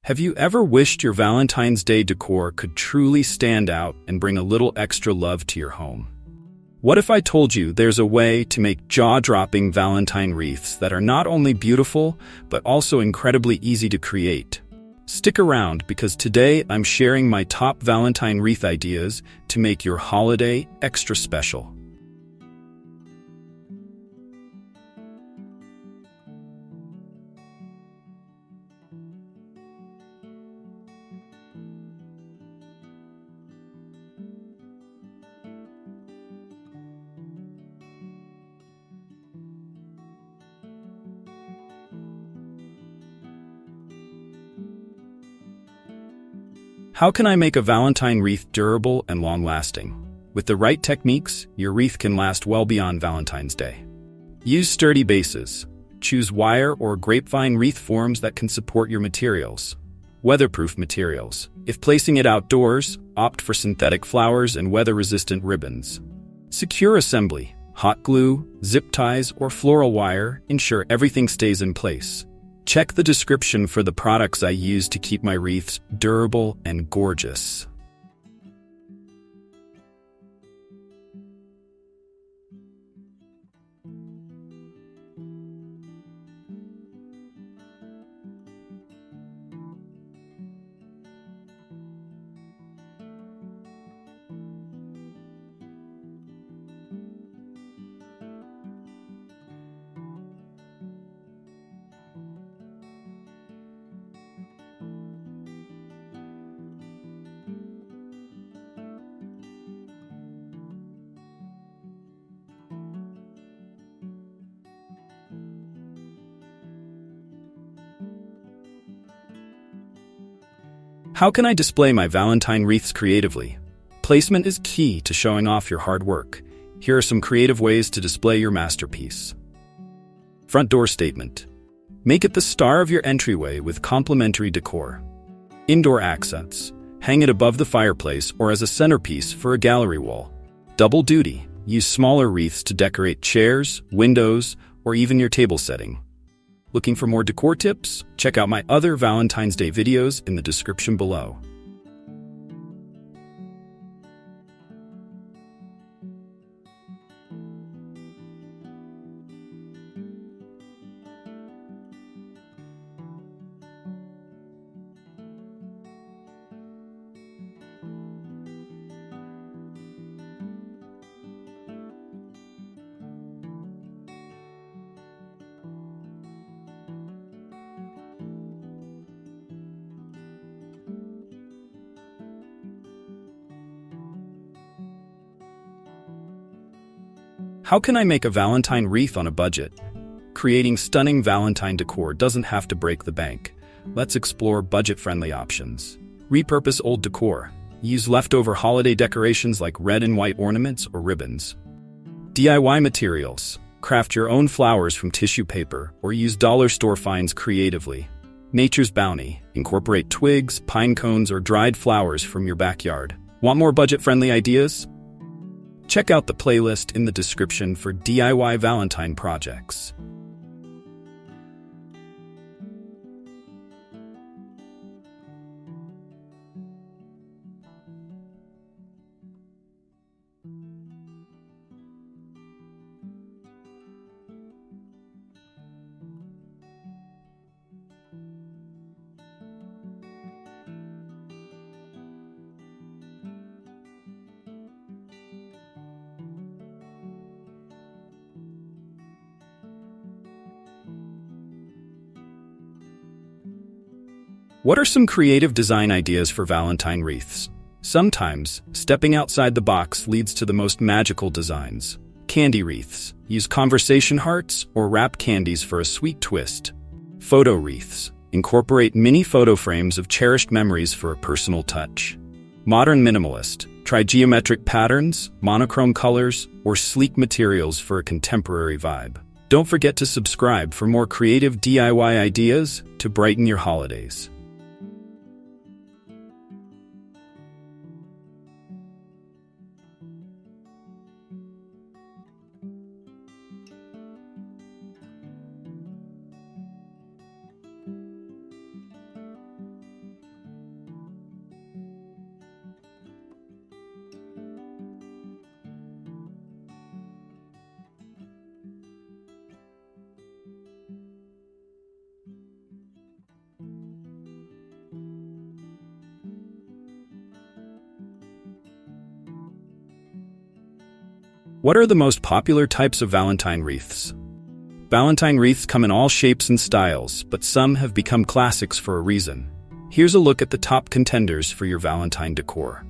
Have you ever wished your Valentine's Day decor could truly stand out and bring a little extra love to your home? What if I told you there's a way to make jaw-dropping Valentine wreaths that are not only beautiful, but also incredibly easy to create? Stick around because today I'm sharing my top Valentine wreath ideas to make your holiday extra special. How can I make a Valentine wreath durable and long-lasting? With the right techniques, your wreath can last well beyond Valentine's Day. Use sturdy bases. Choose wire or grapevine wreath forms that can support your materials. Weatherproof materials. If placing it outdoors, opt for synthetic flowers and weather-resistant ribbons. Secure assembly. Hot glue, zip ties, or floral wire ensure everything stays in place. Check the description for the products I use to keep my wreaths durable and gorgeous. How can I display my Valentine wreaths creatively? Placement is key to showing off your hard work. Here are some creative ways to display your masterpiece. Front door statement. Make it the star of your entryway with complimentary decor. Indoor accents. Hang it above the fireplace or as a centerpiece for a gallery wall. Double duty. Use smaller wreaths to decorate chairs, windows, or even your table setting. Looking for more decor tips? Check out my other Valentine's Day videos in the description below. How can I make a Valentine wreath on a budget? Creating stunning Valentine decor doesn't have to break the bank. Let's explore budget-friendly options. Repurpose old decor. Use leftover holiday decorations like red and white ornaments or ribbons. DIY materials. Craft your own flowers from tissue paper or use dollar store finds creatively. Nature's bounty. Incorporate twigs, pine cones, or dried flowers from your backyard. Want more budget-friendly ideas? Check out the playlist in the description for DIY Valentine projects. What are some creative design ideas for Valentine wreaths? Sometimes, stepping outside the box leads to the most magical designs. Candy wreaths. Use conversation hearts or wrap candies for a sweet twist. Photo wreaths. Incorporate mini photo frames of cherished memories for a personal touch. Modern minimalist. Try geometric patterns, monochrome colors, or sleek materials for a contemporary vibe. Don't forget to subscribe for more creative DIY ideas to brighten your holidays. What are the most popular types of Valentine wreaths? Valentine wreaths come in all shapes and styles, but some have become classics for a reason. Here's a look at the top contenders for your Valentine decor.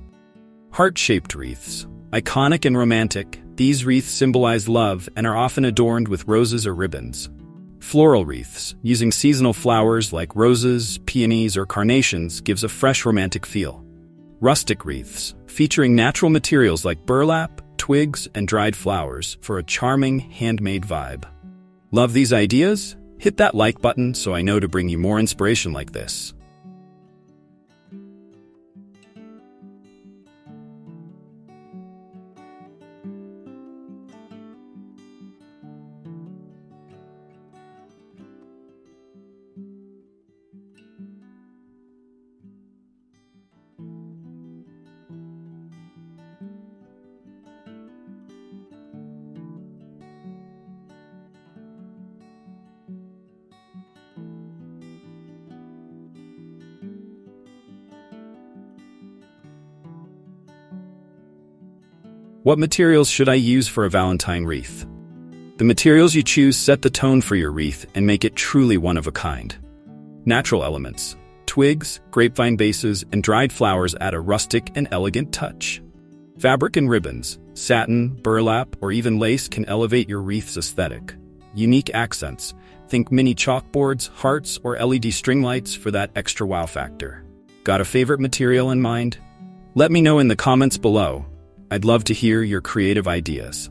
Heart-shaped wreaths. Iconic and romantic, these wreaths symbolize love and are often adorned with roses or ribbons. Floral wreaths, using seasonal flowers like roses, peonies, or carnations, gives a fresh romantic feel. Rustic wreaths, featuring natural materials like burlap, twigs, and dried flowers for a charming, handmade vibe. Love these ideas? Hit that like button so I know to bring you more inspiration like this. What materials should I use for a Valentine wreath? The materials you choose set the tone for your wreath and make it truly one of a kind. Natural elements, twigs, grapevine bases, and dried flowers add a rustic and elegant touch. Fabric and ribbons, satin, burlap, or even lace can elevate your wreath's aesthetic. Unique accents, think mini chalkboards, hearts, or LED string lights for that extra wow factor. Got a favorite material in mind? Let me know in the comments below. I'd love to hear your creative ideas.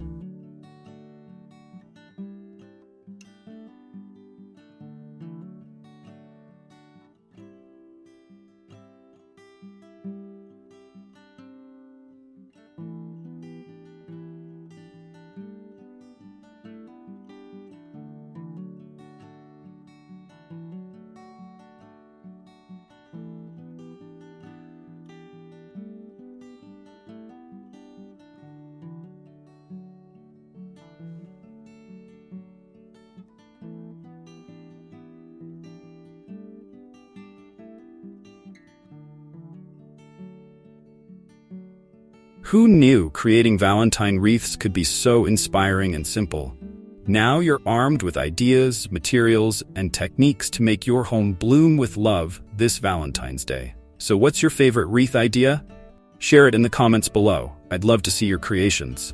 Who knew creating Valentine wreaths could be so inspiring and simple? Now you're armed with ideas, materials, and techniques to make your home bloom with love this Valentine's Day. So what's your favorite wreath idea? Share it in the comments below. I'd love to see your creations.